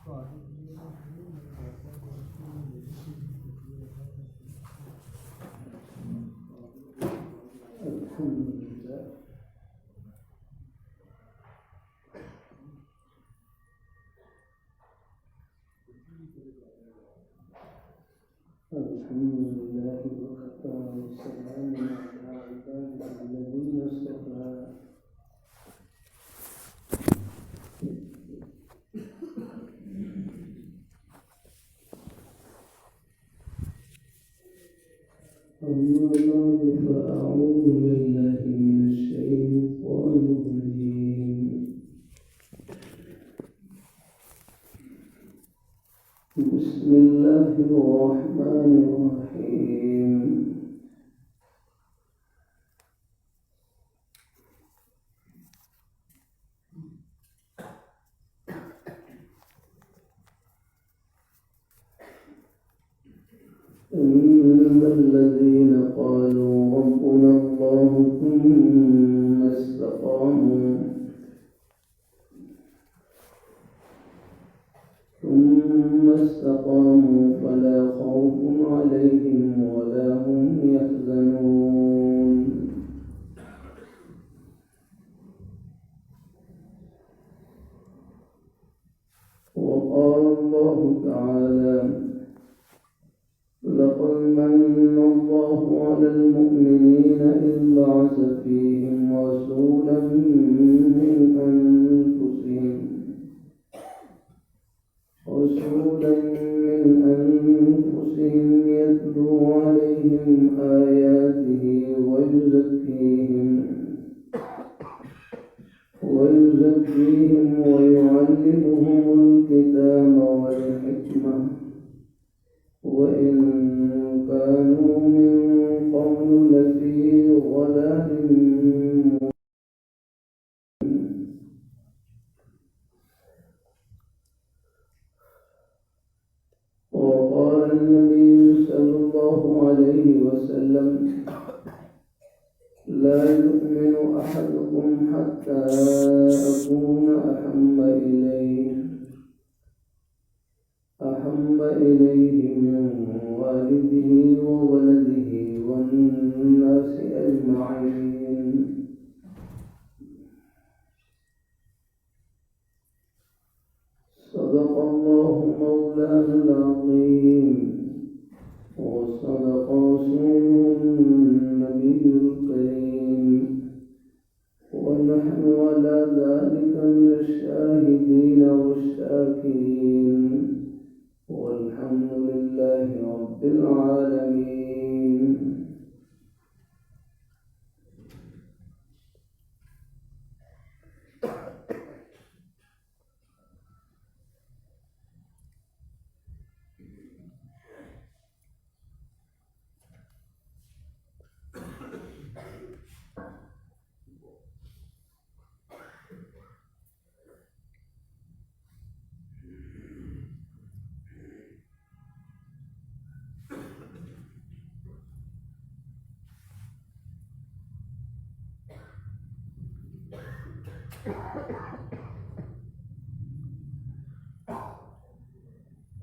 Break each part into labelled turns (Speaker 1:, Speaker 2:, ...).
Speaker 1: الحمد لله وكفى وسلام على عباده الذين اصطفى أما بعد فأعوذ بالله من الشيطان الرجيم بسم الله الرحمن الرحيم إن الذين قالوا ربنا الله ثم استقاموا فلا خوف عليهم ولا هم يحزنون وقال الله تعالى لقد من الله على المؤمنين إذ بعث فيهم رسولا من أنفسهم يتلو عليهم آياته ويزكيهم ويعلمهم الكتاب والحكمة وإن كانوا من قبل لفي ضلال مبين. وقال النبي صلى الله عليه وسلم لا يؤمن أحدكم حتى أكون أحب إليه من والده وولده والناس أجمعين. صدق الله مولانا العظيم وصدق رسوله النبي الكريم ونحن على ذلك من الشاهدين والشاكرين والحمد لله رب العالمين.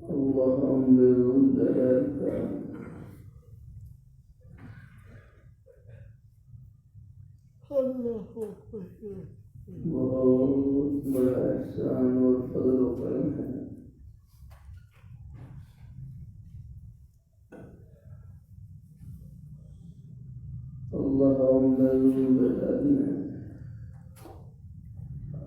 Speaker 1: اللهم بذلك والإحسان والفضل والرحمة. اللهم بذلك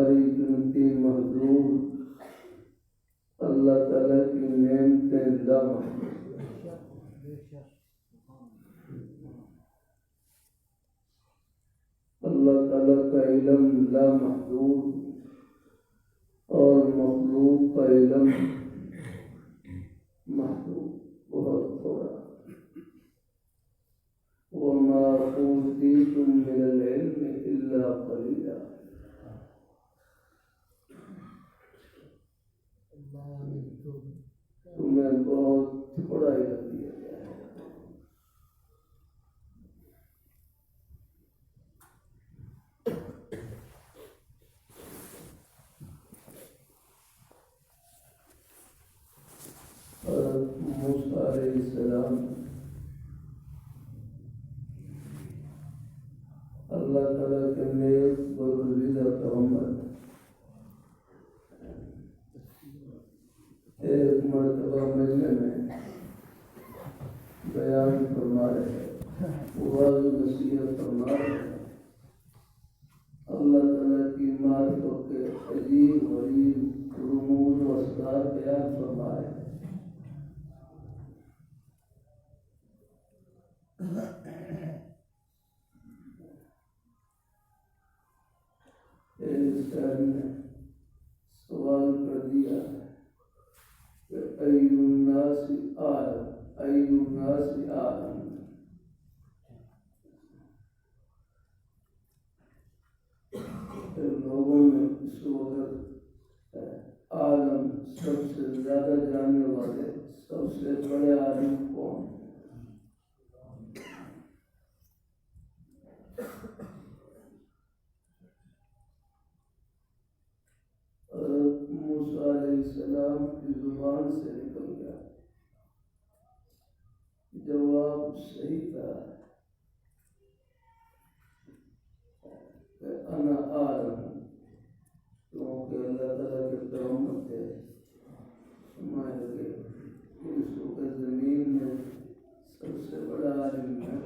Speaker 1: ہماری گنتی محدود، اللہ تعالیٰ کی نعمتیں لامحدود، اللہ تعالیٰ کا علم لامحدود اور مخلوق کا علم محدود، بہت تھوڑا۔ وَمَا أُوتِيتُم مِّنَ الْعِلْمِ إِلَّا قَلِيلًا، تمہیں بہت تھوڑا علم دیا گیا ہے۔ حضرت موسیٰ علیہ السلام اللہ تعالیٰ کے نیک برگزیدہ پیغمبر، ایک مرتبہ مجمع میں بیان فرما رہے ہیں، واضح نصیحت فرما رہے ہیں، اللہ تعالیٰ کی معرفت کے عجیب غریب رموز و اسرار بیان فرما رہے ہیں۔ انسان نے سوال کر دیا کہ ای الناس اعلم، ای الناس اعلم، لوگوں میں اس وقت عالم سب سے زیادہ جاننے والے، سب سے بڑے عالم کون؟ حضرت موسیٰ علیہ السلام کی زبان سے نکل گیا، جواب صحیح تھا کہ انا عالم، کیونکہ اللہ تعالیٰ کے پیغمبر تھے، سمجھ لگے اس وقت زمین میں سب سے بڑا عالم ہے۔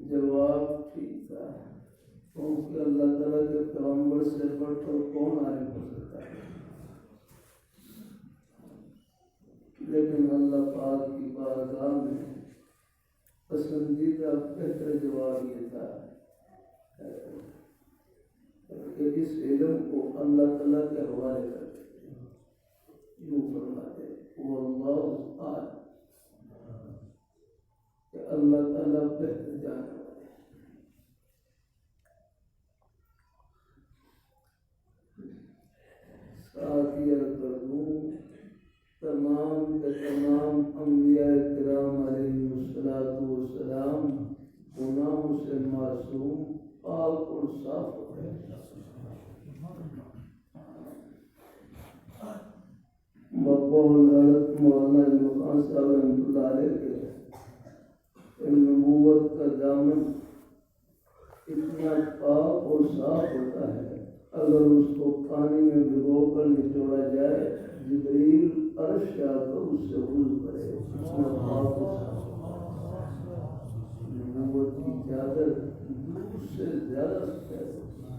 Speaker 1: جواب ٹھیک تھا، کیونکہ اللہ تعالیٰ کے پیغمبر سے بڑھ کر کون عالم ہو سکتا ہے؟ لیکن اللہ پاک کی بارگاہ میں پسندیدہ بہتر جواب یہ تھا کہ اس علم کو اللہ تعالیٰ کے حوالے کر دے، یوں فرماتے واللہ اعلم، کہ اللہ تعالیٰ بہتر جانے والے۔ ساتھ یہ کر دوں، تمام کے تمام انبیاء کرام علیہ السلام گناہوں سے معصوم، پاک اور صاف ہوتے ہیں۔ بقول حضرت مولانا علم خان صاحب رحمۃ اللہ علیہ کے نبوت کا دامن اتنا پاک اور صاف ہوتا ہے، اگر اس کو پانی میں بھگو کر نچوڑا جائے، جبریل عرش آ کر اس سے غسل کرے، اتنا پاک اور صاف۔ نبوت کی چادر دودھ سے زیادہ سفید ہوتی ہے۔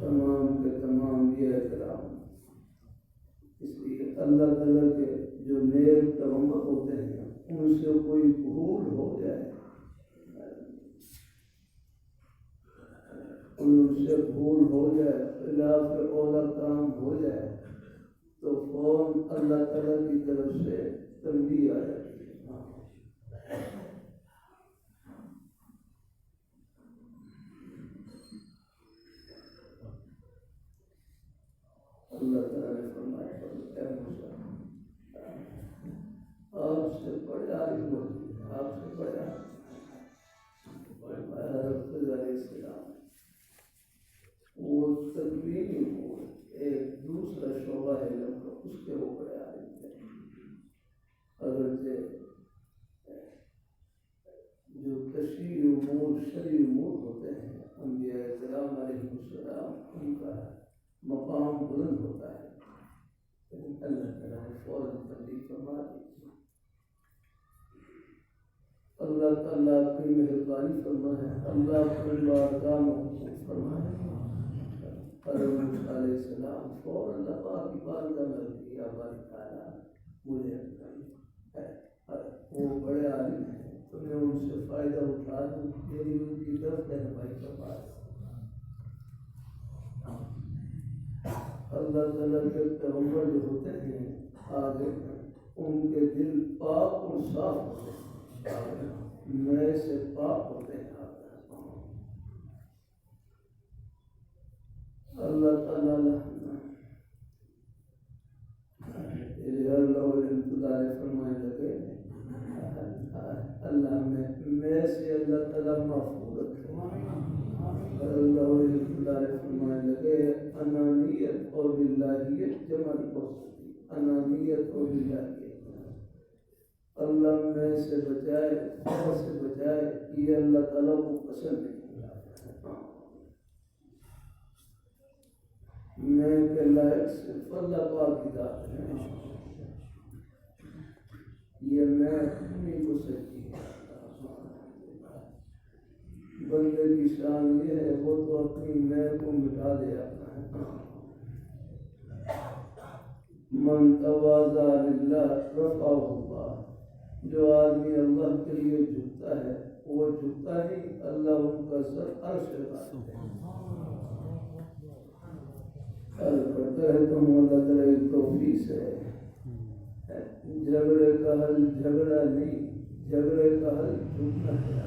Speaker 1: تمام کے تمام یہ احترام، اس لیے اللہ تعالیٰ کے جو نیک پیغمبر ہوتے ہیں ان سے کوئی بھول ہو جائے، ان سے بھول ہو جائے، خلاف اولا کام ہو جائے تو فوراً اللہ تعالیٰ کی طرف سے تنبیہ آ جاتی ہے۔ اللہ تعالیٰ نے فرمایا اے موسیٰ، آپ سے بڑے عالم ہوتی ہے، آپ سے بڑے حضرت علیہ السلام وہ تکوینی امور، ایک دوسرا شعبہ ہے علم کا، اس کے وہ بڑے عالم تھے۔ حضرت جو تشریع امور شرعی امور ہوتے ہیں انبیاء کرام علیہ السلام ان کا مقام بلند ہوتا ہے، لیکن اللہ تعالیٰ نے فوراً تبدیل فرما دی۔ اللہ تعالیٰ کی مہربانی فرمائے، اللہ کی بارگاہ میں فرمائے۔ حضرت موسیٰ علیہ السلام فوراً اللہ پاک کی بارگاہ میں رکھی، یا باری تعالیٰ مجھے وہ بڑے عالم ہیں، تمہیں ان سے فائدہ اٹھا دوں، یعنی ان کی طرف رہنمائی فرما دو۔ اللہ تعالیٰ کے پیغمبر جو ہوتے ہیں آگے ان کے دل پاک اور صاف ہوتے ہیں، میں سے پاک ہوتے ہیں۔ اللہ تعالیٰ فرمائے لگے اللہ میں سے اللہ تعالیٰ محفوظ رکھے۔ اللہ فرمائے لگے انانیت اور بلاہیت جمع نہیں ہو سکتی، انانیت اور بلاہیت۔ اللہ میں سے بچائے، اللہ سے بچائے، یہ اللہ تعالیٰ کو پسند نہیں۔ میں کے لائق صرف اللہ پاک کی ذات ہے، یہ میں انہیں کو سچی ہے۔ بندے کی شان یہ ہے وہ تو اپنی میں کو مٹا دے اپنا ہے۔ من تواضع للہ رفعہ اللہ، جو آدمی اللہ کے لیے جھکتا ہے وہ جھکتا نہیں، اللہ ان کا سر عرش لگاتے ہیں۔ کرتا ہے تو مولا تعالیٰ کی توفیق سے جھگڑے کا حل جھگڑا نہیں، جھگڑے کا حل جھکنا ہے۔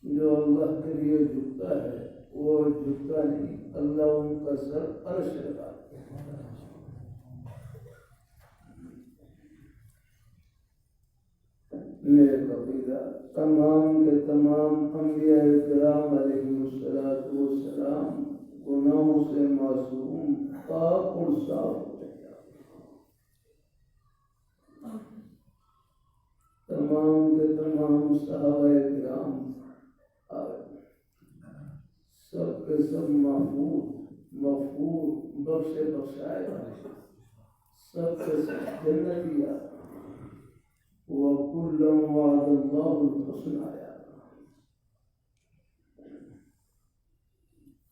Speaker 1: جو اللہ کے لیے جھکتا ہے وہ جھکتا نہیں، اللہ ان کا سر عرش لگاتے ہیں۔ میرے عقیدہ تمام کے تمام انبیاء کرام علیہ السلام گناہوں سے معصوم، پاک اور صاف ہوتے ہیں۔ تمام کے تمام صحابہ کرام سب کے سب محفوظ مغفور بخشے بخشائے والے، سب کے سب جنتیہ، وَكُلًّا وَعَدَ اللَّهُ الْحُسْنَىٰ۔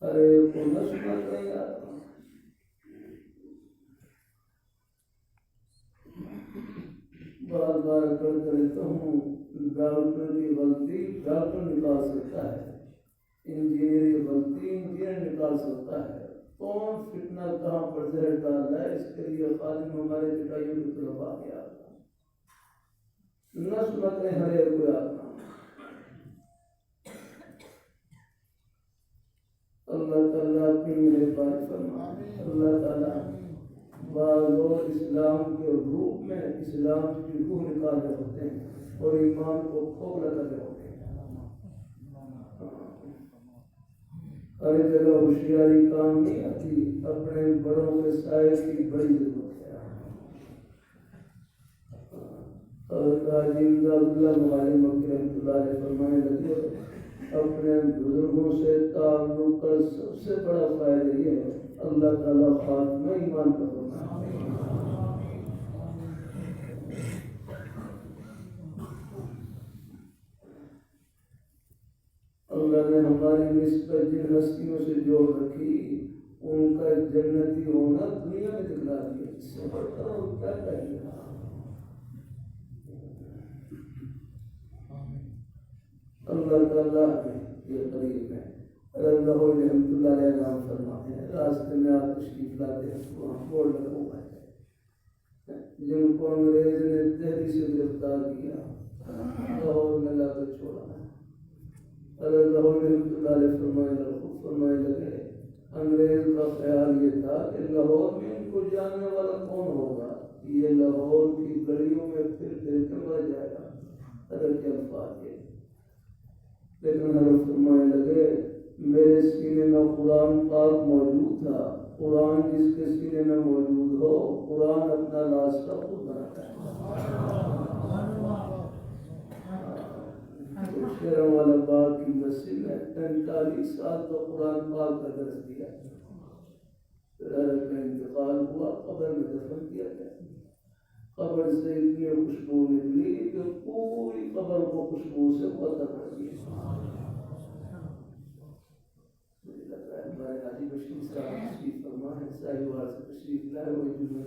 Speaker 1: ہر ایک کو نہ سنا کرے بار بار کرتا رہتا ہوں، ڈاکٹر کی غلطی ڈاکٹر نکال سکتا ہے، انجینئر کی غلطی انجینئر نکال سکتا ہے، کون فتنہ کہاں پر زہر ڈال رہا ہے اس کے لیے خادم ہمارے چٹائیوں کی طرف آ گیا۔ نہ سنا کریں ہر ایک کو یاد نہ۔ اللہ تعالیٰ اپنی مہربانی فرمائے۔ اللہ تعالیٰ بعض لوگ اسلام کے روح میں اسلام کی روح نکال رہے ہوتے ہیں اور ایمان کو کھوکھلا کر رہے ہوتے ہیں۔ ہر جگہ ہوشیاری کام نہیں آتی، اپنے بڑوں کے سائے کی بڑی ضرورت ہے۔ اللہ معلم رحمۃ اللہ فرمانے لگے اپنے بزرگوں سے تعلق کا سب سے بڑا فائدہ یہ ہے اللہ تعالیٰ خاتمہ ایمان کا فرمائے۔ اللہ نے ہماری نسبت جن ہستیوں سے جوڑ رکھی ان کا جنتی ہونا دنیا میں دکھلا دیا، اس سے بڑھ کر اور کیا کہیں گے۔ اللہ تعالیٰ یہ قریب ہے۔ اللہ رحمۃ اللہ علیہ نام فرماتے ہیں راستے میں آپ تشریف لاتے ہیں تو وہاں بورڈ لگا ہوا ہے، جن کو انگریز نے دہلی سے گرفتار کیا لاہور میں لا کر چھوڑا ہے۔ اللہ رحمۃ اللہ علیہ فرمانے لگے انگریز کا خیال یہ تھا کہ لاہور میں ان کو جاننے والا کون ہوگا، یہ لاہور کی گلیوں میں پھر پھر کے مر جائے گا۔ حضرت کے الفاظ یہ، لیکن حضرت فرمانے لگے میرے سینے میں قرآن پاک موجود تھا، قرآن جس کے سینے میں موجود ہو قرآن اپنا راستہ خود بناتا ہے. شیروں والا باغ کی مسجد میں 45 سال تو قرآن پاک کا درس دیا. پھر حضرت کا انتقال ہوا, قبر میں دفن کیا گیا. قبر سے اتنی خوشبو نکلی کہ پوری قبر کو خوشبو سے معطر کر دیا. مجھے لگ رہا ہے ہمارے حاجی بشیر صاحب تشریف فرما ہے, ساہیوال سے تشریف لائے ہوئے جنہوں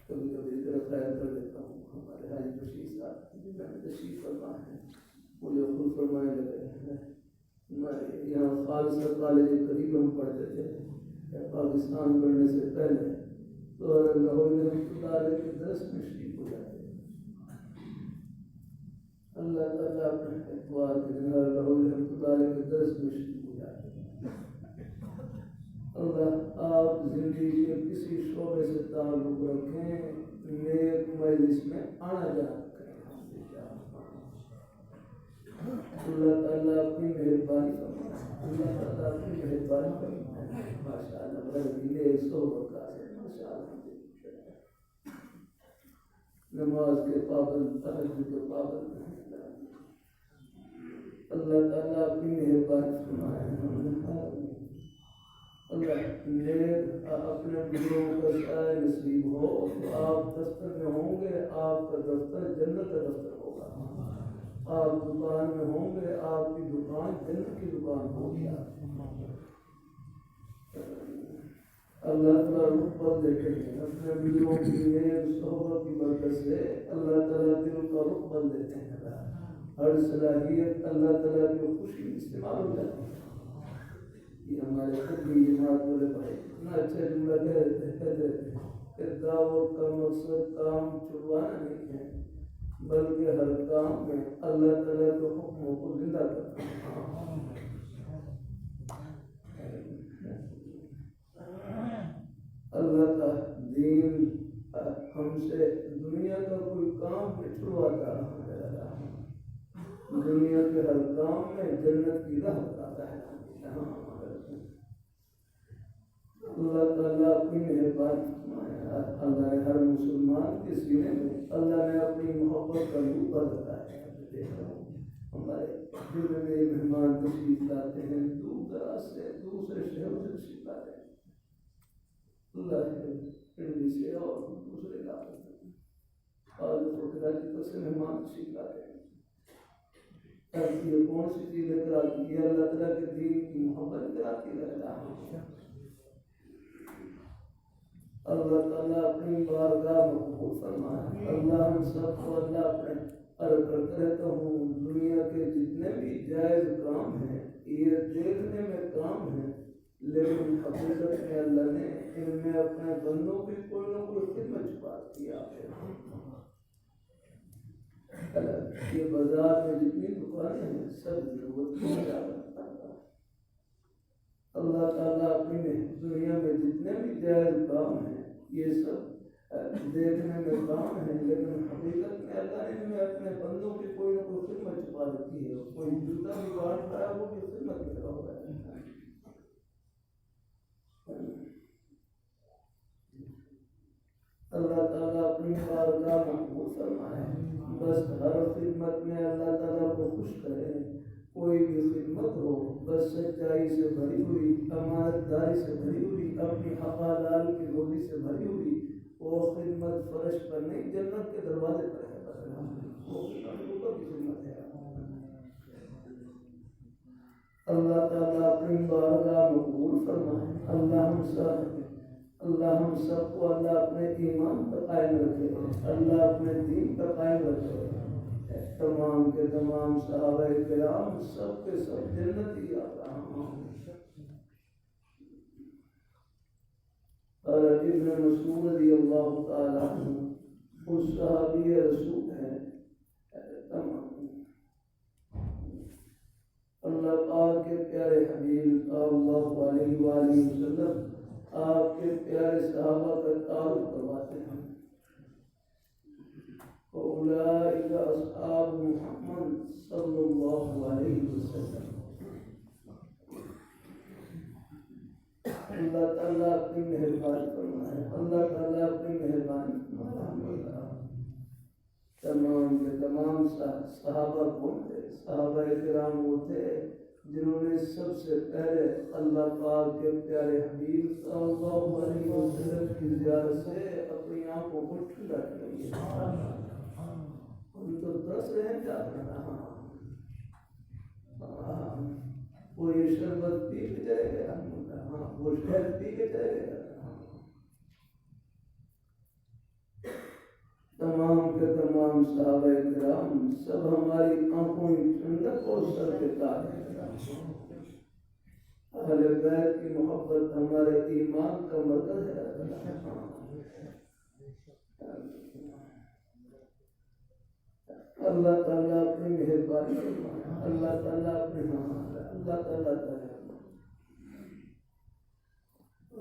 Speaker 1: کبھی کبھی ذرا خیال کر دیتا ہوں. ہمارے حاجی بشیر صاحب جنہوں نے تشریف فرما ہے مجھے خود فرمانے لگے ہیں. یہاں خالصہ کالج قریب ہم پڑھتے تھے پاکستان بڑھنے سے پہلے, تو اللہ کے درس میں شریک ہو جاتے. اللہ تعالیٰ اپنے اعتبار کے اللہ کے درس میں شریک ہو جاتے. اللہ آپ زندگی کے کسی شعبے سے تعلق رکھیں, نیک مجلس میں آنا جانا کریں. اللہ تعالیٰ اپنی مہربانی فرمائے. اللہ تعالیٰ اپنی مہربانی فرمائے. ماشاء اللہ بڑے صحبت کا ماشاء اللہ. نماز کے پابند, تہجد کے پابند. اللہ تعالیٰ اپنی مہربانی فرمائے. اللہ نیک اپنے بزرگوں کا سایہ نصیب ہو تو آپ دفتر میں ہوں گے, آپ کا دفتر جنت کا دفتر ہوگا. آپ دکان میں ہوں گے, آپ کی دکان جنت کی دکان ہوگی. اللہ تعالیٰ رخ دیتے ہیں اپنے بزرگوں کی نیک صحبت کی برکت سے. اللہ تعالیٰ دل کا رخ بن دیتے ہیں. ہر صلاحیت اللہ تعالیٰ کی خوشی استعمال ہو جاتی ہے. یہ ہمارے خطبی جماعت والے بھائی اتنا اچھا جملہ کہتے ہیں کہ دعوت کا مقصد کام چھڑوانا نہیں ہے بلکہ ہر کام میں اللہ تعالیٰ کے حکموں کو زندہ کرنا. اللہ کا دین ہم سے دنیا کا کوئی کام نہیں چھڑواتا. دنیا کے ہر کام میں جنت کی راہ بتاتا ہے. اللہ تعالیٰ اپنی مہربانی فرمائے. اللہ نے ہر مسلمان کے سینے میں اللہ نے اپنی محبت کا نور بھر رکھا ہے. دیکھ رہا ہوں ہمارے دل میں مہمان تشریف لاتے ہیں, دور دراز سے دوسرے شہروں سے تشریف لاتے ہیں. اللہ پنڈی سے اور دوسرے علاقے سے سے مہمان تشریف لاتے ہیں. یہ کون سی چیز لے کر آتی ہے؟ اللہ تعالیٰ کے دین کی محبت لے کر آتی ہے. اللہ تعالیٰ اپنی بارگاہ مقبول فرمائے. اللہ ہم سب کو اللہ اپنے عرض کرتا رہتا ہوں دنیا کے جتنے بھی جائز کام ہیں یہ دیکھنے میں کام ہیں, لیکن حقیقت میں اللہ نے ان میں اپنے بندوں کی کوئی نہ کوئی خدمت چھپا دیا ہے. یہ بازار میں جتنی دکانیں ہیں سب ضرورت کی اللہ تعالیٰ اپنی دنیا میں جتنے بھی جائز کام ہیں یہ سب دیکھنے میں کام ہیں, لیکن حقیقت میں اللہ نے ان میں اپنے بندوں کی کوئی نہ کوئی خدمت چھپا رکھی ہے. کوئی جوتا بھی کاٹ رہا ہے وہ بھی خدمت میں لگا ہوا ہے. اللہ تعالیٰ اپنی بارگاہ مقبول فرمائے. بس ہر خدمت میں اللہ تعالیٰ کو خوش کرے. کوئی بھی خدمت ہو بس سچائی سے بھری ہوئی, امانت داری سے بھری ہوئی, اپنی حلال کی روزی سے بھری ہوئی, وہ خدمت فرش پر نہیں جنت کے دروازے پر ہے. بس وہ اوپر کی خدمت ہے. اللہ تعالیٰ اپنی بارگاہ مقبول فرمائے. اللہ ہم سب کو اللہ اپنے ایمان پر قائم رکھے, اللہ اپنے دین پر قائم رکھے. تمام کے تمام صحابہ کرام سب کے سب جنتی اور ابن مسعود رضی اللہ تعالیٰ عنہ اس صحابی رسول ہیں. اللہ پاک کے پیارے حبیب صلی اللہ علیہ وآلہ وسلم آپ کے پیارے صحابہ کا تعارف کرواتے ہیں. اولئک اصحاب محمد صلی اللہ علیہ وسلم. اللہ تعالیٰ اپنی مہربانی فرمائے، اللہ تعالیٰ اپنی مہربانی فرمائے۔ تمام کے تمام صحابہ کون تھے؟ صحابہ کرام وہ تھے جنہوں نے سب سے پہلے اللہ پاک کے پیارے حبیب صلی اللہ علیہ وسلم کی زیارت سے اپنی آنکھوں کو ٹھنڈا کیا۔ ان تو دس رہے کیا کرنا، وہ یہ شربت پی کے چلے گیا، وہ شہد پی کے چلے گیا۔ تمام کے تمام صحابہ کرام سب ہماری آنکھوں کی ٹھنڈک اور سر کے تاج ہیں۔ اہل بیت کی محبت ہمارے ایمان کا مرکز ہے۔ اللہ تعالیٰ اپنی مہربانی فرمائے، اللہ تعالیٰ اپنی اللہ تعالیٰ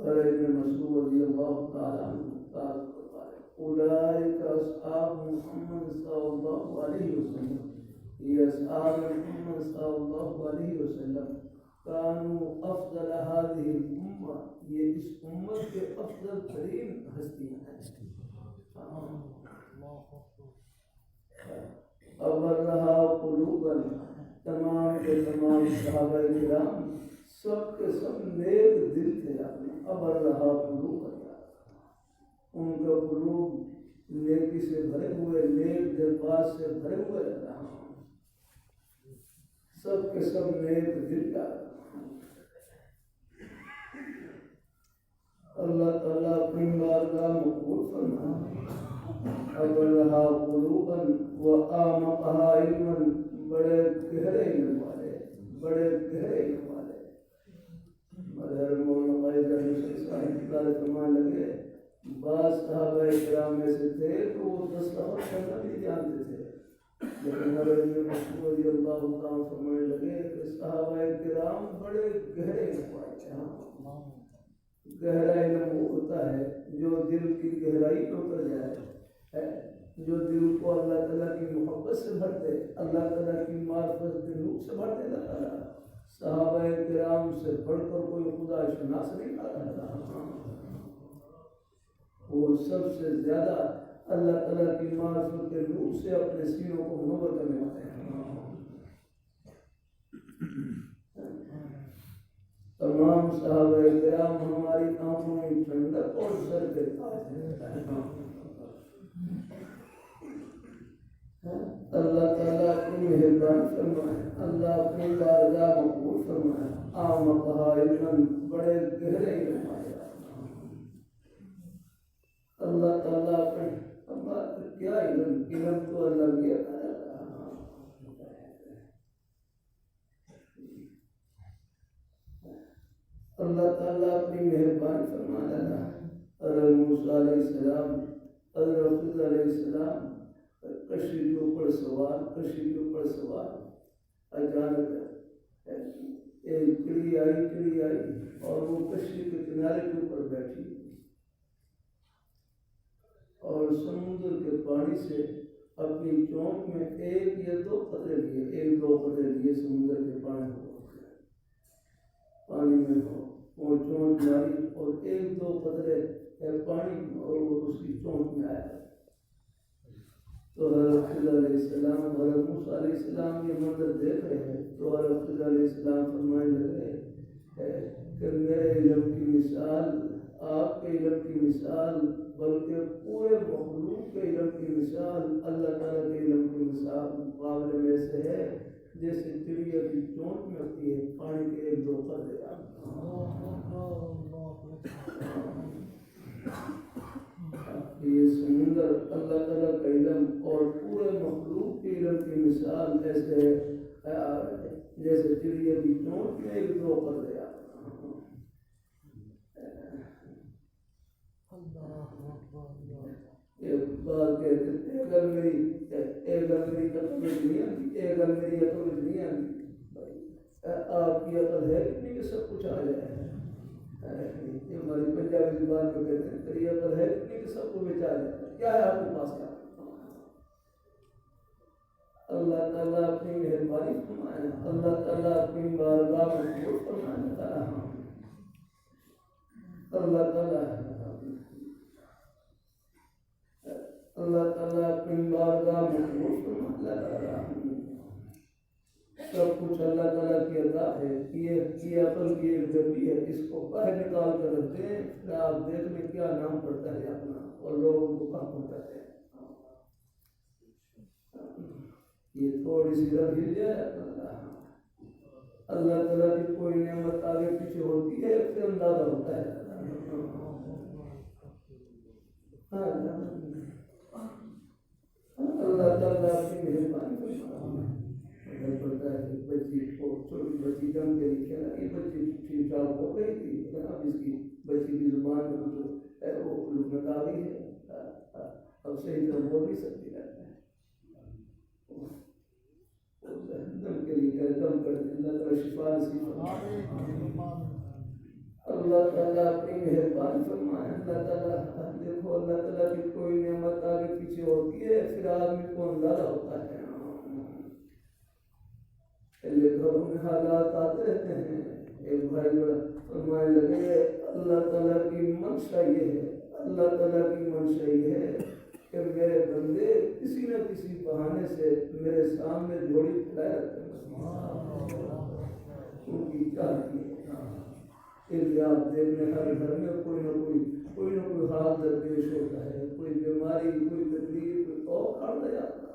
Speaker 1: اور ابن مسعود رضی اللہ تعالیٰ عنہ اولئک اصحاب محمد صلی اللہ علیہ وسلم، یہ اصحاب محمد صلی اللہ علیہ وسلم کانوا افضل هذه الامہ، یہ اس امت کے افضل ترین ہستیاں ہیں۔ ابرھا قلوبا، تمام کے تمام صحابہ کرام سب کے سب نیک دل تھے۔ ابرھا قلوبا، ان کا قلوب نیکی سے بھرے ہوئے، نیک جذبات سے بھرے ہوئے رہا، سب کے سب نیک دل کا۔ اللہ تعالیٰ اپنی بارگاہ مقبول فرمائے۔ ابرھا قلوبا واعمقها علما، بڑے گہرے علم والے، بڑے گہرے علم والے۔ مگر مولانا قائد فرمان لگے بعض صحابہ کرام میں سے تھے تو وہ تصور کرنا بھی جانتے تھے، لیکن ابن مسعود رضی اللہ تعالیٰ فرمانے لگے کہ صحابہ کرام بڑے گہرے علم والے ہیں۔ گہرا علم وہ ہوتا ہے جو دل کی گہرائی میں اتر جائے، جو دل کو اللہ تعالیٰ کی محبت سے بھر دے، اللہ تعالیٰ کی معرفت کے نور سے بھر دے۔ اللہ تعالیٰ صحابہ کرام سے بڑھ کر کوئی خدا شناس نہیں پاتا، وہ سب سے زیادہ اللہ تعالیٰ کی معرفت کے نور سے اپنے سینوں کو منور کرنے والے ہیں۔ تمام صحابہ کرام ہماری آنکھوں میں ٹھنڈک اور سر کے تاج ہیں۔ اللہ تعالیٰ اپنی مہربانی فرمائے، اللہ اپنی بارگاہ مقبول فرمائے۔ اعمقها علما، بڑے گہرے علم والے۔ اللہ تعالیٰ اپنے کیا علم تو اللہ کیا اللہ تعالیٰ اپنی مہربانی فرمانے لگا۔ حضرت موسیٰ علیہ السلام، حضرت خضر علیہ السلام کشتی کے اوپر سوار اچانک ایک چڑی آئی اور وہ کشتی کے کنارے کے اوپر بیٹھی اور سمندر کے پانی سے اپنی چونک میں ایک یا دو قطرے لیے سمندر کے پانی میں وہ چونک ماری اور ایک دو قطرے پانی اور وہ اس کی چونک میں آیا۔ تو حضرت خضر علیہ السلام، حضرت موسیٰ علیہ السلام یہ منظر دیکھ رہے ہیں تو حضرت خضر علیہ السلام فرمانے لگے کہ میرے علم کی مثال، آپ کے علم کی مثال، بلکہ پورے مخلوق کے علم کی مثال، اللہ تعالیٰ کے علم کی مثال مقابلے میں سے ہے جیسے چڑیا کی چونک میں ہوتی ہے پانی کے ایک دو قطرے۔ یہ سمندر اللہ تعالیٰ کا علم اور پورے مخلوق کے علم کی مثال ایسے جیسے چڑیا کی چونک میں ایک دو قطرے۔ ایک بات کہتے ہیں اگر میری عقل میں نہیں آتی، آپ کی عقل ہے کتنی کہ سب کچھ آ جائے۔ یہ ہماری پنجابی زبان میں کہتے ہیں تیری عقل ہے کتنی کہ سب کو بچا جائے، کیا ہے آپ کے پاس کیا؟ اللہ تعالیٰ اپنی مہربانی فرمائے، اللہ تعالیٰ اپنی بارگاہ میں قبول فرمائے۔ اللہ تعالیٰ اپنی بارگاہ میں اللہ تعالیٰ سب کچھ اللہ تعالیٰ کی عطا ہے. یہ عقل کی ایک ڈبی ہے، اس کو باہر نکال کر رکھتے ہیں، پھر آپ دیکھ لیں کیا نام پڑتا ہے اپنا اور لوگ ان کو کہاں پہنچاتے ہیں. یہ تھوڑی سی رکھ جائے اللہ تعالیٰ کی کوئی نعمت آگے پیچھے ہوتی ہے پھر اندازہ ہوتا ہے. اللہ تعالیٰ کی مہربانی پڑتا ہے. بچی کو چھوٹی بچی جم کے لکھے نا، یہ بچی ٹھیک ٹھاک ہو گئی تھی، اب اس کی بچی کی زبان میں کچھ وہ لغت آ گئی ہے، اب صحیح طرح بول نہیں سکتی رہتا ہے. دم کے لیے دم کر دیں، اللہ تعالیٰ شفا نصیب فرمائے. اللہ تعالیٰ اپنی مہربانی فرمائے. اللہ تعالیٰ دیکھو، اللہ تعالیٰ کی کوئی نعمت آگے پیچھے ہوتی ہے پھر آدمی کو اندازہ ہوتا ہے. گھروں میں حالات آتے رہتے ہیں. ایک بھائی بڑا فرمانے لگے اللہ تعالیٰ کی منشا یہ ہے، اللہ تعالیٰ کی منشا یہ ہے کہ میرے بندے کسی نہ کسی بہانے سے میرے سامنے جوڑی پھیلائے رکھتے ہیں. ان کی چاہتی ہے آپ دیکھ لیں ہر گھر میں کوئی نہ کوئی حال درپیش ہوتا ہے، کوئی بیماری، کوئی تکلیف، کوئی اور کھڑ جاتا ہے.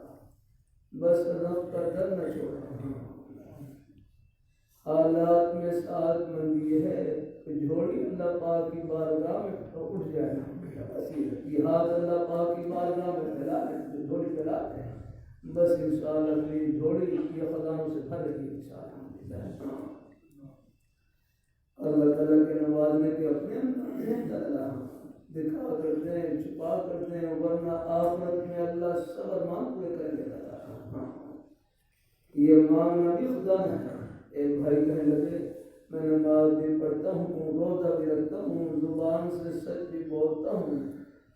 Speaker 1: بس رب کا ڈر نہ چھوڑنا. حالات میں ساتھ مندی یہ ہے کہ جھوڑی اللہ پاک کی بارگاہ میں اٹھ جائے. یہ ہاتھ اللہ پاک کی بارگاہ میں پھیلا ہے، جھوڑی پھیلاتے ہیں. بس انشاءاللہ اپنی جھوڑی کی خزانوں سے بھر رہی ہے انشاءاللہ. اللہ تعالیٰ کے نوازنے کے اپنے دکھا کرتے ہیں، چھپا کرتے ہیں، ورنہ آخرت میں اللہ صبر مان پورے کر لے گا. یہ مانگنا بھی خدا نے. ایک بھائی کہنے لگے میں نماز بھی پڑھتا ہوں، روزہ بھی رکھتا ہوں، زبان سے سچ بھی بولتا ہوں،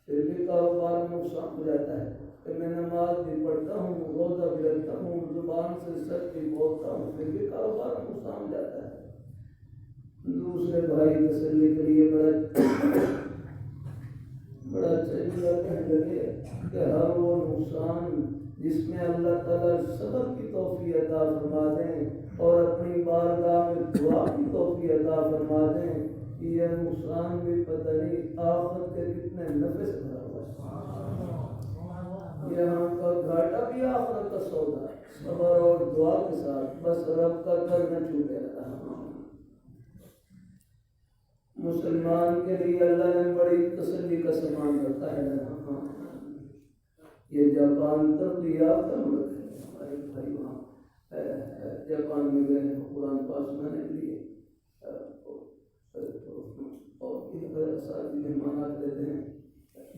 Speaker 1: پھر بھی کاروبار میں نقصان ہو جاتا ہے. کہ میں نماز بھی پڑھتا ہوں، روزہ بھی رکھتا ہوں، زبان سے سچ بھی بولتا ہوں، پھر بھی کاروبار میں نقصان ہو جاتا ہے. دوسرے بھائی تسلی کے لیے بڑا چلیے کہنے لگے کہ ہر وہ نقصان جس میں اللہ تعالیٰ صبر کی توفیق عطا فرما دیں اور اپنی بارگاہ میں دعا کی توفیق عطا فرما دیں، یہ نقصان بھی پتہ نہیں آخرت کے کتنے نفع سے بھرا ہوا ہے. یہاں کا گھاٹا بھی آخرت کا سودا ہے، صبر اور دعا کے ساتھ. بس رب کا در نہ چھوٹے رہا. مسلمان کے لیے اللہ نے بڑی تسلی کا سامان رکھا ہے. یہ جاپان ترقی یافتہ ملک ہے. ہمارے بھائی وہاں جاپان میں گئے ہیں قرآن پاک سنانے کے لیے، اور ساتھی مہمانات لیتے ہیں.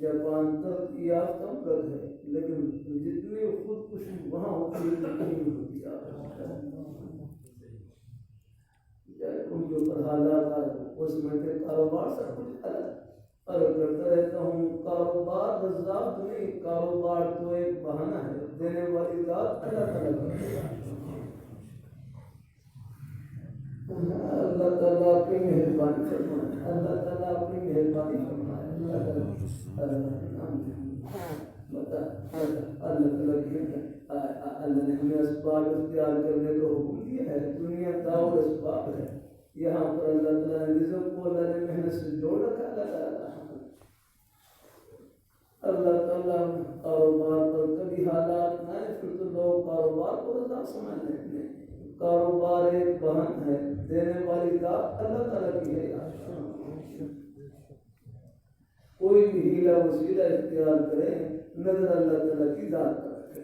Speaker 1: جاپان ترقی یافتہ ملک ہے، لیکن جتنی خودکشی وہاں ہوتی ہے اتنی نہیں ہوتی. ان کے اوپر حالات آئے اس میں کہ کاروبار سب کچھ الگ کرتا رہتا ہوں. کاروبار رزاق نہیں، کاروبار تو ایک بہانہ ہے، دینے والی ذات اللہ تعالیٰ. اللہ تعالیٰ اپنی مہربانی فرمائے. اللہ تعالیٰ اپنی مہربانی فرمائے. اللہ نے ہمیں اسباب اختیار کرنے کا حکم دیا ہے. دنیا داؤ اسباب ہے. یہاں پر اللہ تعالیٰ نے رزق کو اللہ نے محنت سے جوڑ رکھا. اللہ تعالیٰ کاروبار پر کبھی حالات نہ آئے پھر تو لوگ کاروبار کو رضا سمجھ لیں. کاروبار ایک بہن ہے، دینے والی ذات اللہ تعالیٰ کی ہے. کوئی بھی ہیلا وسیلہ اختیار کرے نظر اللہ تعالیٰ کی ذات پر رکھے،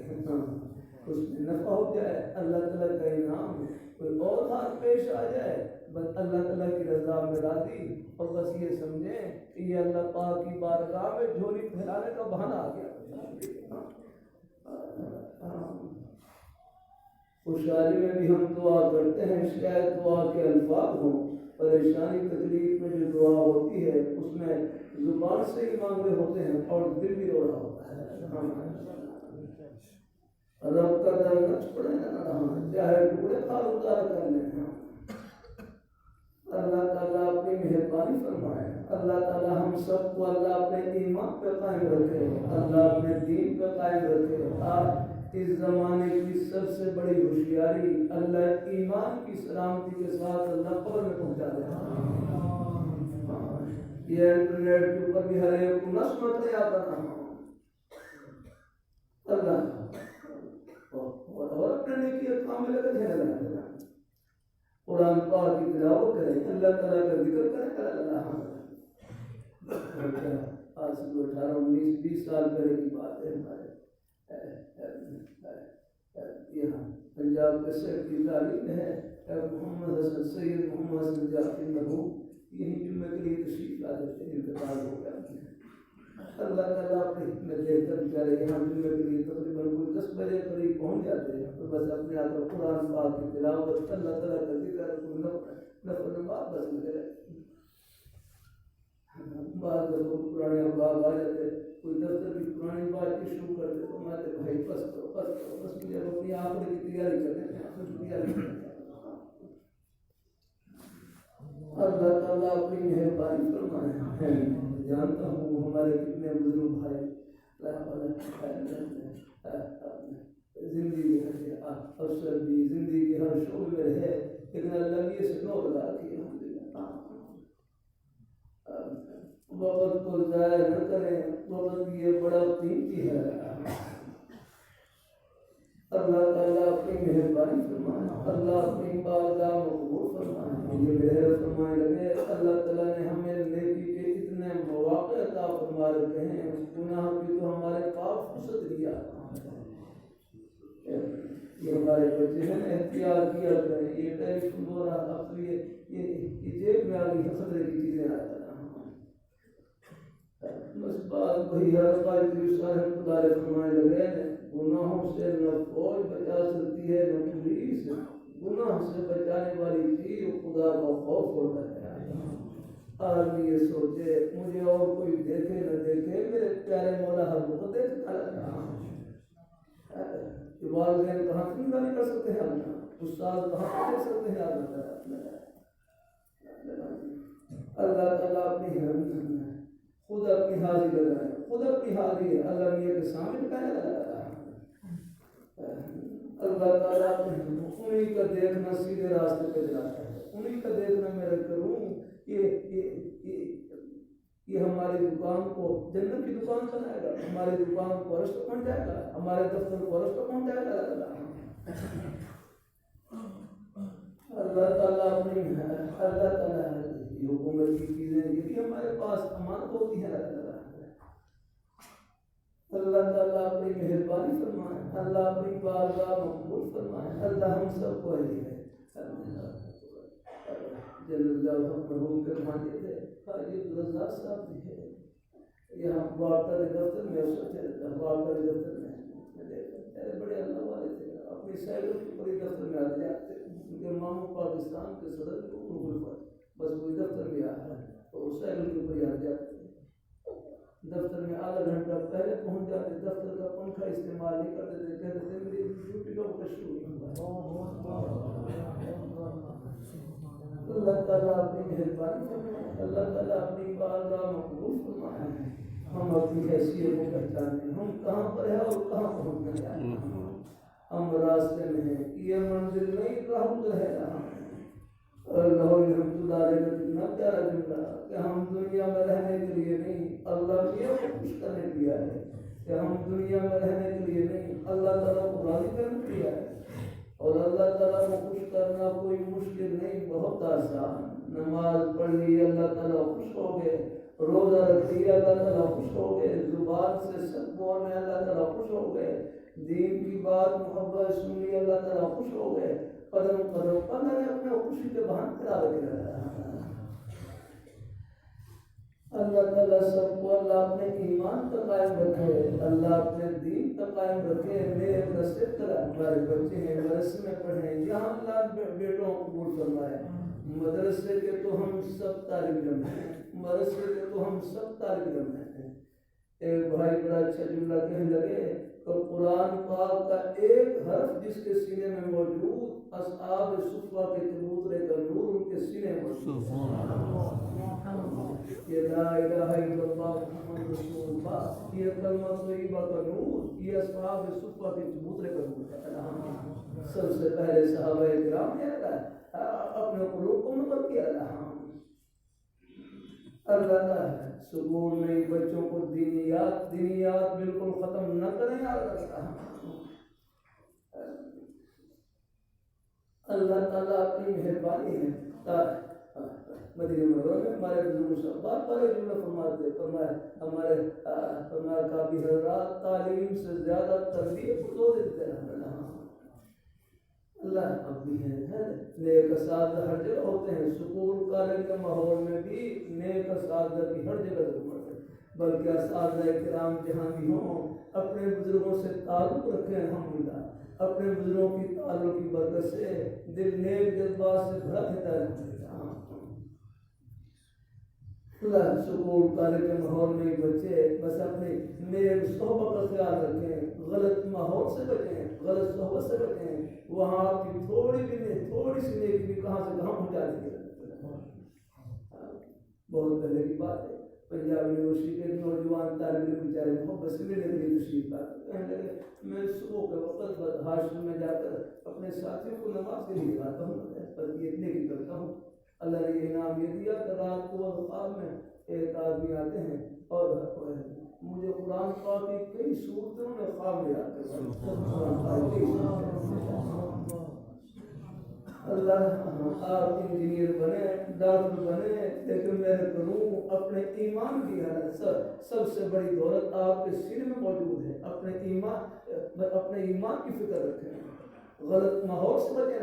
Speaker 1: اس میں نفع ہو جائے اللہ تعالیٰ کا انعام. کوئی اور حال پیش آ جائے بس اللہ تعالیٰ کی رضا میں راضی، اور بس یہ سمجھیں کہ یہ اللہ پاک کی بارگاہ میں جھولی پھیلانے کا بہانہ آ گیا. خوشحالی میں بھی ہم دعا کرتے ہیں، شاید دعا کے الفاظ ہوں. پریشانی تکلیف میں جو دعا ہوتی ہے اس میں زبان سے ہی مانگ رہے ہوتے ہیں اور دل بھی رو رہا ہوتا ہے. رب کا در نہ چھوڑے نہ رہا، چاہے ٹکڑے خاص کر لیں. اللہ تعالیٰ اپنی مہربانی فرمائے. اللہ تعالیٰ ہم سب کو اللہ اپنے ایمان پہ قائم رکھے، اللہ اپنے دین پہ قائم رکھے۔ آج اس زمانے کی سب سے بڑی ہوشیاری اللہ ایمان کی سلامتی کے ساتھ اللہ قبر میں پہنچا دے۔ یہ انٹرنیٹ کے اوپر بھی ہر ایک کو نسل نہیں آتا تھا اللہ اور اپنے نیکی کام میں لگے رہنا ہے۔ قرآن پاک کی تلاوت کریں، اللہ تعالیٰ کا ذکر کریں، اللہ آج سے 18 19 20 سال پہلے کی بات ہے۔ ہمارے یہاں پنجاب کے شہر کی تعلیم ہے محمد حسن سید محمد حسن جعفری مرحوم یہی جمعے کے لیے تشریف لاتے تھے، انتقال ہو گیا۔ اللہ تعالیٰ اپنی حکمت دے کر بیچارے یہاں جمعے کے لیے تقریباً کوئی 10 بجے قریب پہنچ جاتے ہیں، تو بس اپنے آپ کو قرآن پاک کی تلاوت اللہ تعالیٰ کا ذکر کوئی نفل نماز بس ملے۔ بعض لوگ پرانے احباب آ جاتے، کوئی دفتر کی پرانی بات کی شروع کرتے تو میں کہتے بھائی بس کرو بس کرو، بس مجھے اپنی آخر کی تیاری کرنے ہیں، آخر کی تیاری کرنے ہیں۔ اللہ تعالیٰ اپنی مہربانی فرمائے۔ جانتا ہوں ہمارے کتنے بزرگ بھائی زندگی ہے افسر بھی زندگی کے ہر شعبے میں رہے، لیکن اللہ نے اسے 9 لگا دیا۔ وقت کو ضائع نہ کریں، وقت یہ بڑا قیمتی ہے۔ اللہ تعالیٰ اپنی مہربانی فرمائے، اللہ اپنی بارگاہ مقبول فرمائے، مجھے مہر فرمائے لگے۔ اللہ تعالیٰ نے ہمیں نیکی کے اتنے مواقع عطا فرما رکھے ہیں، گناہ کی تو ہمارے پاس فرصت دیا۔ یہ ہمارے بچے ہیں، احتیاط کیا کریں، یہ ٹیلی فون ہو رہا اب تو یہ جیب میں آ گئی خطرے کی چیزیں آ جانا۔ بس بات وہی ہے، قائدی صاحب خدا فرمائے لگے، گناہوں سے نہ فوج بچا سکتی ہے نہ پولیس، گناہ سے بچانے والی چیز خدا کا خوف ہوتا ہے۔ آدمی یہ سوچے مجھے اور کوئی دیکھے نہ دیکھے، میرے پیارے مولا ہر وقت دیکھتا رہتا۔ والدین کہاں سے نہیں کر سکتے ہیں اللہ، استاد کہاں سے کر سکتے ہیں اللہ تعالیٰ اپنی خود اپنی حاضری لگائے، خود اپنی حاضری ہے اللہ میاں کے سامنے بٹانے لگا۔ اللہ تعالیٰ انہیں کا دیکھنا سیدھے راستے پہ جلاتا ہے، انہیں کا دیکھنا میں کروں یہ ہماری دکان کو جنت کی دکان بنائے گا، ہماری دکان کو عرش تک پہنچائے گا، ہمارے دفتر کو عرش تک پہنچائے گا۔ اللہ تعالیٰ اپنی اللہ تعالیٰ حکومت کی چیزیں یہ بھی ہمارے پاس امانت ہوتی ہے۔ اللہ تعالیٰ اپنی مہربانی فرمائے، اللہ اپنی بارگاہ مقبول فرمائے۔ اللہ ہم سب کو ہے مرحوم کے مانے تھے حاجی عبدالرزاق صاحب بھی ہے یہاں وارتا دفتر میں، وارتا دفتر میں بڑے اللہ والے تھے، اپنی سیلوں کی پوری دفتر میں آتے جاتے، ان کے ماموں پاکستان کے صدر بس کوئی دفتر میں آ رہا ہے تو سیلوں کی پوری آتے جاتے، دفتر میں آدھا گھنٹہ پہلے پہنچ جاتے، دفتر کا پنکھا استعمال نہیں کرتے تھے، کہتے تھے میری ڈیوٹی کا وقت شروع نہیں ہوا۔ اللہ تعالیٰ اپنی مہربانی فرمائے، اللہ تعالیٰ اپنی بارگاہ مقبول فرمائے۔ ہم اپنی حیثیت کو پہچانتے ہیں، ہم کہاں پر ہیں اور کہاں پہنچنا چاہتے ہیں، ہم راستے میں ہیں، یہ منزل نہیں راہ ہے۔ اللہ الحمد للہ کا کتنا پیارا جملہ کہ ہم دنیا میں رہنے کے لیے نہیں، اللہ یہ خوش کرنے کے لیے ہے کہ ہم دنیا میں رہنے کے لیے نہیں، اللہ تعالیٰ کو راضی کرنے کے لیے ہے۔ اور اللہ تعالیٰ کو خوش کرنا کوئی مشکل نہیں، بہت آسان۔ نماز پڑھ لی اللہ تعالیٰ خوش ہو گئے، روزہ رکھ لیا اللہ تعالیٰ خوش ہو گئے، زبان سے سچ بولنے اللہ تعالیٰ خوش ہو گئے، دین کی بات محبت سنی اللہ تعالیٰ خوش ہو گئے، قدم قدم پر میں نے اپنے خوشی کے بہانے کرا رکھے رہا۔ اللہ تعالیٰ سب کو اللہ اپنے ایمان پر قائم رکھے، اللہ اپنے دین پر قائم رکھے، نیک نصیحت کرے۔ ہمارے بچے ہیں مدرسے میں پڑھیں، یہاں اللہ بیٹوں کو قبول فرمائے۔ مدرسے کے تو ہم سب طالب علم ہیں، مدرسے کے تو ہم سب طالب علم ہیں۔ ایک بھائی بڑا اچھا جملہ کہنے لگے اور قرآن پاک کا ایک حرف جس کے سینے میں موجود اصحاب صفہ کے چبوترے کا نور ان کے سینے میں موجود. یہ لا الہ الا اللہ محمد رسول اللہ، یہ کلمہ طیبہ کا نور، یہ اصحاب صفہ کے چبوترے کا نور ہے. سب سے پہلے صحابہ کرام نے اپنے قلوب کو نور کیا. اللہ تعالیٰ سکول میں بچوں کو دینیات بالکل ختم نہ کریں. اللہ تعالیٰ اپنی مہربانی ہے. مدینہ منورہ میں ہمارے بزرگ صاحب بار بار یہ جملہ فرماتے ہمارے کافی حضرات تعلیم سے زیادہ تربیت کو دو دیتے ہیں. اللہ اب بھی ہے نیک اساتذہ ہر جگہ ہوتے ہیں. سکول کالج کے ماحول میں بھی نیک اساتذہ کی ہر جگہ ضرورت ہے. بلکہ اساتذہ کرام جہاں بھی ہوں اپنے بزرگوں سے تعلق رکھیں. الحمدللہ اپنے بزرگوں کی تعلق کی برکت سے دل نیک جذبات سے بھرا رہتا ہے. اللہ سکول کالج کے ماحول میں بچے بس اپنے نیک صحبت کا خیال رکھیں. غلط ماحول سے بچیں، غلط صحبت سے بچیں. وہاں کی تھوڑی سی نیکی بھی کہاں سے کہاں پہنچا دی ہے. بہت پہلے کی بات ہے، پنجاب یونیورسٹی کے نوجوان طالب علم بیچارے محبت سے ملنے کے لیے تشریف لاتے کہنے لگے میں صبح کے وقت ہاشم میں جا کر اپنے ساتھیوں کو نماز کے لیے لاتا ہوں، پر یہ نیکی کرتا ہوں. اللہ نے یہ انعام یہ دیا کہ رات کو خواب میں ایک آدمی آتے ہیں اور مجھے قرآن پاک کی کئی صورتوں نے خواب میں یاد کروایا. اللہ آپ انجینئر بنے، ڈاکٹر بنے، لیکن میں کروں اپنے ایمان کی حالت سب سے بڑی دولت آپ کے سینے میں موجود ہے. اپنے ایمان کی فکر رکھیں، غلط ماحول سے بچیں.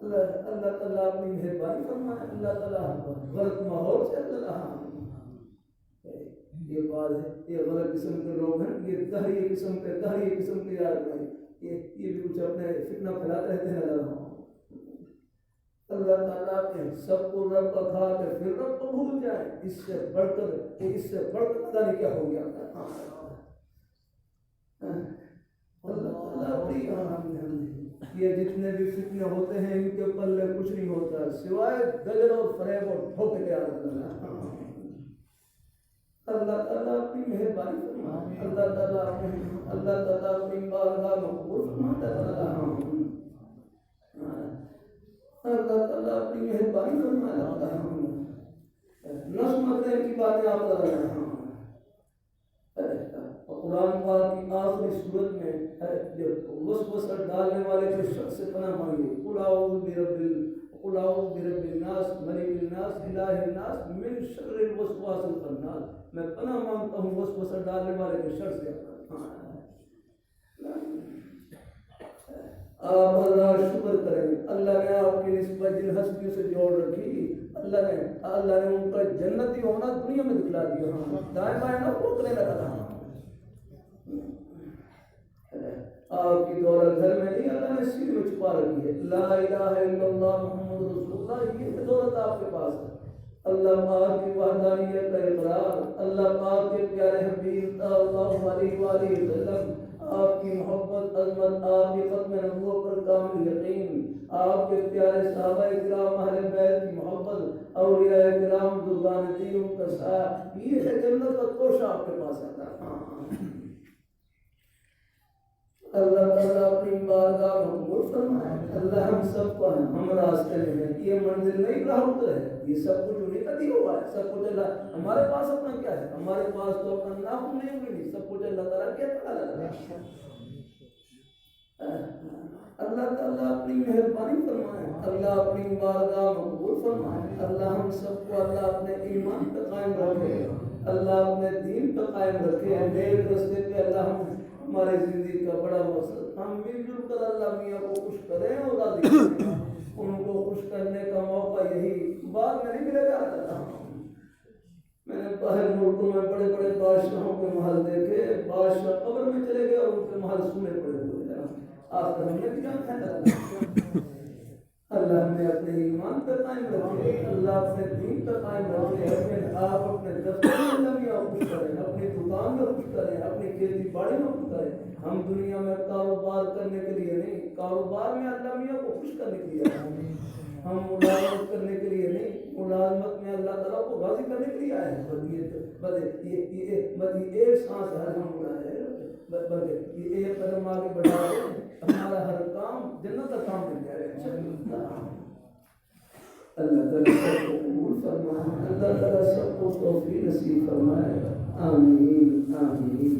Speaker 1: اللہ تعالیٰ اپنی مہربانی فرمائے. اللہ تعالیٰ غلط ماحول سے یہ بات ہے. یہ غلط قسم کے لوگ ہیں، یہ دہری قسم کے یاد رہے. یہ بھی کچھ اپنے فتنہ پھیلاتے رہتے ہیں. اللہ تعالیٰ نے سب کو رب کا کھا کے پھر رب کو بھول جائے. اس سے بڑھ کر پتہ نہیں کیا ہو گیا. یہ جتنے بھی فتنے ہوتے ہیں ان کے پلے کچھ نہیں ہوتا سوائے دجل اور فریب اور دھوکے کے. اللہ تعالیٰ اپنی مہربانی فرمائے. اللہ تعالیٰ اپنی بارگاہ مقبول فرماتا ہے. اللہ تعالیٰ اپنی مہربانی فرمائے. نظم کی باتیں آپ کر رہے ہیں. قرآن پاک کی آخری صورت میں وسوسہ ڈالنے والے کے شخص سے پناہ مانگی. قل اعوذ برب الناس ملک الناس الہ الناس من شر الوسواس الخناس. میں پناہ مانگتا ہوں وسوسہ ڈالنے والے کے شر سے. آپ اللہ شکر کریں. اللہ نے آپ کی نسبت جن ہستیوں سے جوڑ رکھی، اللہ نے ان کا جنتی ہونا دنیا میں دکھلا دیا. دائیں بائیں نہ روکنے لگا. آپ کی دولت گھر میں نہیں، اللہ نے سینے میں چھپا رکھی ہے. لا الہ الا اللہ محمد رسول اللہ، یہ دولت آپ کے پاس ہے. اللہ پاک کی وحدانیت کا اقرار، اللہ پاک کے پیارے حبیب صلی اللہ علیہ وآلہ وسلم، آپ کی محبت عظمت، آپ کی ختم نبوت پر کامل یقین، آپ کے پیارے صحابہ کرام اہل بیت کی محبت، اولیاء کرام بزرگان دین کا ساتھ، یہ ہے جنت کا توشہ آپ کے پاس آتا ہے. اللہ تعالیٰ اپنی بارگاہ مقبول فرمائے. اللہ ہم سب کو ہم راستے میں ہیں. یہ منزل نہیں راہ ہے، یہ سب کچھ انہیں کا دیا ہوا ہے. سب کچھ اللہ ہمارے پاس اپنا کیا ہے؟ ہمارے پاس تو اپنا نام نہیں، سب کچھ اللہ تعالیٰ کیا تعالیٰ. اللہ تعالیٰ اپنی مہربانی فرمائے. اللہ اپنی بارگاہ مقبول فرمائے. اللہ ہم سب کو اللہ اپنے ایمان پہ قائم رکھے، اللہ اپنے دین پہ قائم رکھے. نیک راستے پہ اللہ ہماری زندگی کا بڑا مقصد ہم مل جل کر اللہ میاں کو خوش کریں اور راضی کریں. ان کو خوش کرنے کا موقع یہی بعد میں نہیں ملے گا. میں نے باہر ملکوں میں بڑے بڑے بادشاہوں کے محل دیکھے، بادشاہ قبر میں چلے گئے اور ان کے محل سنے پڑے ہوئے. آخر ہم نے بھی جان کھانا. اللہ ہمیں اپنے ایمان پر قائم رکھے، اللہ اپنے دین پر قائم رکھے. آپ اپنے دفتر میں کاروبار میں اللہ میاں کو خوش کرنے کے لیے آئے ہیں، ہم ملازمت کرنے کے لیے نہیں، ملازمت میں اللہ تعالیٰ کو راضی کرنے کے لیے آئے ہیں۔ بس یہ ایک سانس ہے ہم اڑائے بلکہ یہ ایک قدم آگے بڑھا دیں، ہمارا ہر کام جنت کا کام بن جائے گا۔ اللہ تعالیٰ سب کو قبول فرمائے، اللہ تعالیٰ سب کو توفیق نصیب فرمائے، آمین آمین۔